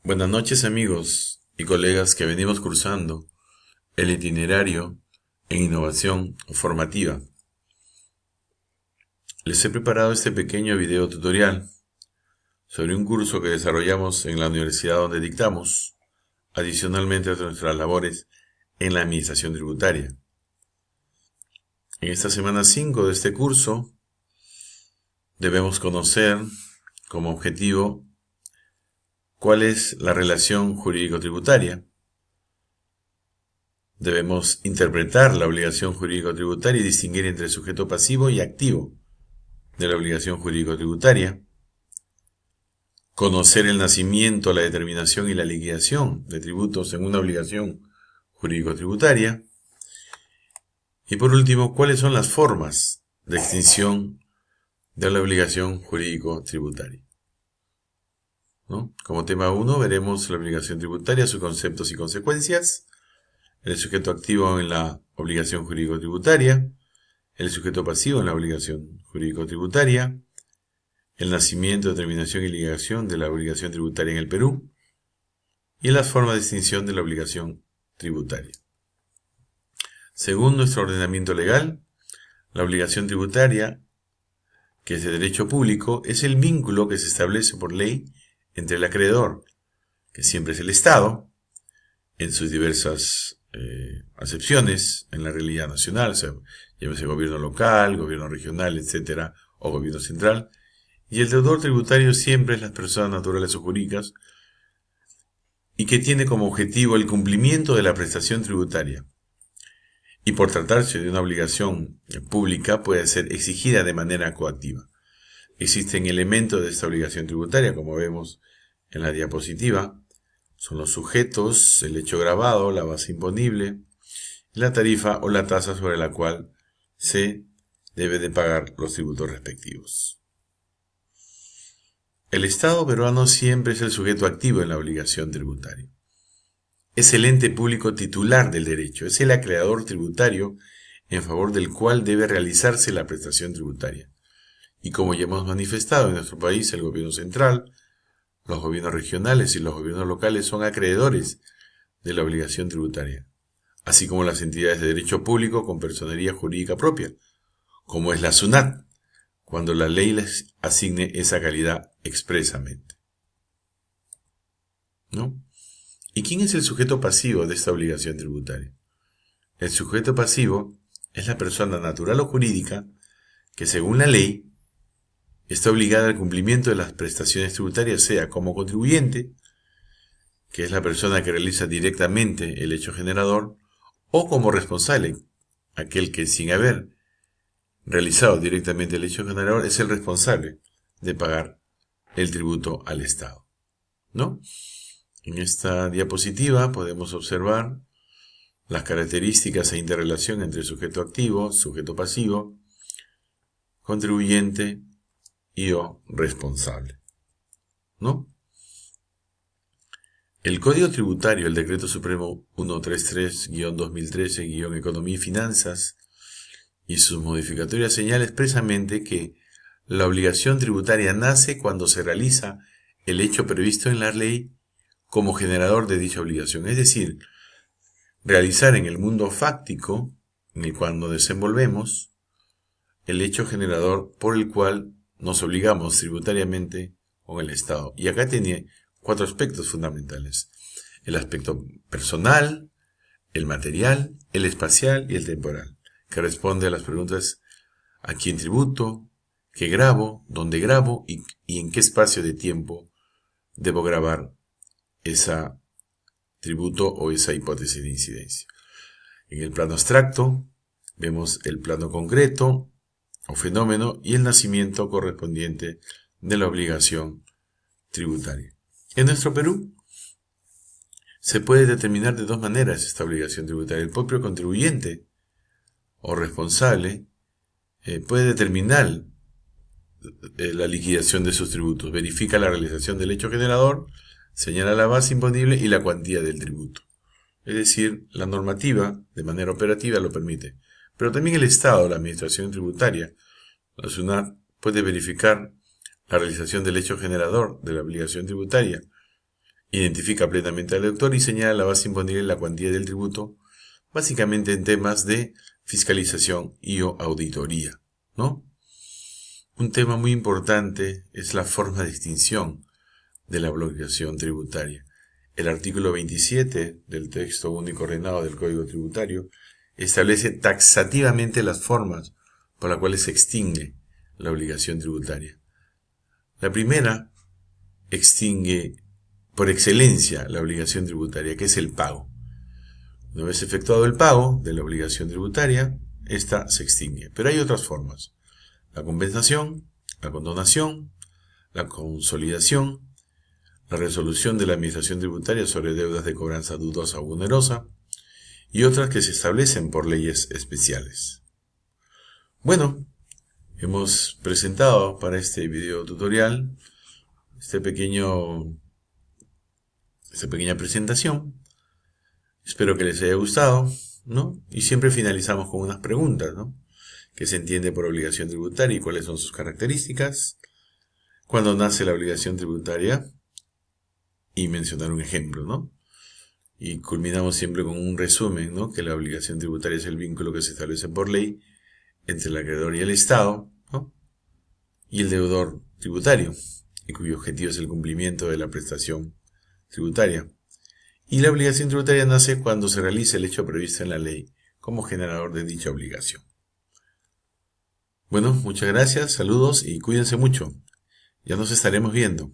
Buenas noches amigos y colegas que venimos cursando el itinerario en innovación formativa. Les he preparado este pequeño video tutorial sobre un curso que desarrollamos en la universidad donde dictamos, adicionalmente a nuestras labores en la administración tributaria. En esta semana 5 de este curso debemos conocer como objetivo cuál es la relación jurídico-tributaria. Debemos interpretar la obligación jurídico-tributaria y distinguir entre sujeto pasivo y activo de la obligación jurídico-tributaria. Conocer el nacimiento, la determinación y la liquidación de tributos en una obligación jurídico-tributaria. Y por último, cuáles son las formas de extinción de la obligación jurídico-tributaria. Como tema 1 veremos la obligación tributaria, sus conceptos y consecuencias, el sujeto activo en la obligación jurídico-tributaria, el sujeto pasivo en la obligación jurídico-tributaria, el nacimiento, determinación y liquidación de la obligación tributaria en el Perú y las formas de extinción de la obligación tributaria. Según nuestro ordenamiento legal, la obligación tributaria, que es de derecho público, es el vínculo que se establece por ley entre el acreedor, que siempre es el Estado, en sus diversas acepciones en la realidad nacional, o sea, llámese gobierno local, gobierno regional, etcétera, o gobierno central, y el deudor tributario siempre es las personas naturales o jurídicas, y que tiene como objetivo el cumplimiento de la prestación tributaria, y por tratarse de una obligación pública puede ser exigida de manera coactiva. Existen elementos de esta obligación tributaria, como vemos en la diapositiva. Son los sujetos, el hecho grabado, la base imponible, la tarifa o la tasa sobre la cual se debe de pagar los tributos respectivos. El Estado peruano siempre es el sujeto activo en la obligación tributaria. Es el ente público titular del derecho, es el acreedor tributario en favor del cual debe realizarse la prestación tributaria. Y como ya hemos manifestado en nuestro país, el gobierno central, los gobiernos regionales y los gobiernos locales son acreedores de la obligación tributaria, así como las entidades de derecho público con personería jurídica propia, como es la SUNAT, cuando la ley les asigne esa calidad expresamente. ¿Y quién es el sujeto pasivo de esta obligación tributaria? El sujeto pasivo es la persona natural o jurídica que, según la ley, está obligada al cumplimiento de las prestaciones tributarias, sea como contribuyente, que es la persona que realiza directamente el hecho generador, o como responsable, aquel que sin haber realizado directamente el hecho generador es el responsable de pagar el tributo al Estado. En esta diapositiva podemos observar las características e interrelación entre sujeto activo, sujeto pasivo, contribuyente y o responsable. El Código Tributario, el Decreto Supremo 133-2013-Economía y Finanzas y sus modificatorias señala expresamente que la obligación tributaria nace cuando se realiza el hecho previsto en la ley como generador de dicha obligación, es decir, realizar en el mundo fáctico en el cual nos desenvolvemos el hecho generador por el cual nos obligamos tributariamente con el Estado. Y acá tiene 4 aspectos fundamentales: el aspecto personal, el material, el espacial y el temporal, que responde a las preguntas: ¿a quién tributo? ¿Qué grabo? ¿Dónde grabo? ¿Y en qué espacio de tiempo debo grabar ese tributo o esa hipótesis de incidencia? En el plano abstracto vemos el plano concreto o fenómeno y el nacimiento correspondiente de la obligación tributaria. En nuestro Perú se puede determinar de 2 maneras esta obligación tributaria. El propio contribuyente o responsable puede determinar la liquidación de sus tributos, verifica la realización del hecho generador, señala la base imponible y la cuantía del tributo. Es decir, la normativa de manera operativa lo permite. Pero también el Estado, la Administración Tributaria, la SUNAT, puede verificar la realización del hecho generador de la obligación tributaria identifica plenamente al deudor y señala la base imponible y la cuantía del tributo, básicamente en temas de fiscalización y o auditoría, ¿no? Un tema muy importante es la forma de extinción de la obligación tributaria. El artículo 27 del texto único ordenado del Código Tributario establece taxativamente las formas por las cuales se extingue la obligación tributaria. La primera extingue por excelencia la obligación tributaria, que es el pago. Una vez efectuado el pago de la obligación tributaria, esta se extingue. Pero hay otras formas: la compensación, la condonación, la consolidación, la resolución de la administración tributaria sobre deudas de cobranza dudosa o onerosa, y otras que se establecen por leyes especiales. Bueno, hemos presentado para este video tutorial esta pequeña presentación. Espero que les haya gustado, ¿no? Y siempre finalizamos con unas preguntas, ¿no? ¿Qué se entiende por obligación tributaria y cuáles son sus características? ¿Cuándo nace la obligación tributaria? Y mencionar un ejemplo, ¿no? Y culminamos siempre con un resumen, ¿no? Que la obligación tributaria es el vínculo que se establece por ley entre el acreedor y el Estado, ¿no? Y el deudor tributario, y cuyo objetivo es el cumplimiento de la prestación tributaria. Y la obligación tributaria nace cuando se realiza el hecho previsto en la ley como generador de dicha obligación. Bueno, muchas gracias, saludos y cuídense mucho. Ya nos estaremos viendo.